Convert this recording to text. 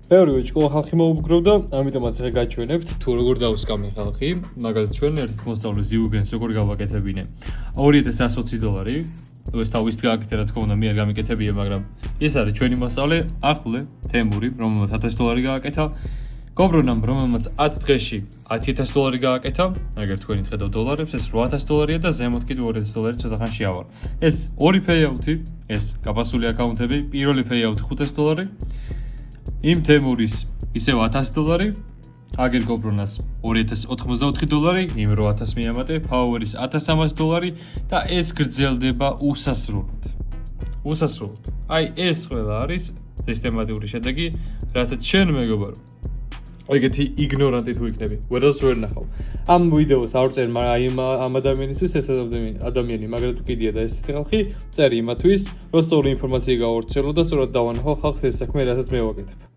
ბევრი უჩქო ხალხი მოუგროვდა, ამიტომაც ახლა გაჩვენებთ თუ როგორ დავსკამე ხალხი. მაგალითად ჩვენ ერთ მოსწავლეს იუგენს როგორ გავაკეთებინე. $2120. ეს თავის გააკეთე რა თქმა უნდა, მე არ გამიკეთებია, მაგრამ ეს არის ჩვენი მოსწავლე, ახვლე თემური, რომელმაც $1000 გააკეთა. გობრონამ, რომელმაც 10 დღეში $10000 გააკეთა, აგერ თქვენი ხედავ დოლარებს, ეს $8000 და ზემოთ კიდე $2000 ცოტა ხანში ავარ. ეს ორი payout-ი, ეს გაფასული აკაუნტები, პირველი payout $500. იმ თემურის ისევ $1000, აგერ გობრონას $2084, იმ 8000 მიამატე, ფაუერის $1300 და ეს გრძელდება უსასრულოდ. უსასრულოდ. აი ეს ყველა არის სისტემატიური შედეგი, რასაც შენ მეგობარო. ეგეთი იგნორანტი თუ იქნები, ვერას ვერ ნახავ. ამ ვიდეოს არ წერ, მაგრამ აი ამ ადამიანისთვის ეს ადამიანი, მაგრამ თუ კიდია და ესეთი ხალხი, წერი იმათვის, რომ სწორი ინფორმაცია გავავრცელო და სწორად დავანახო ხალხს ეს საქმე, რასაც მე ვაკეთებ.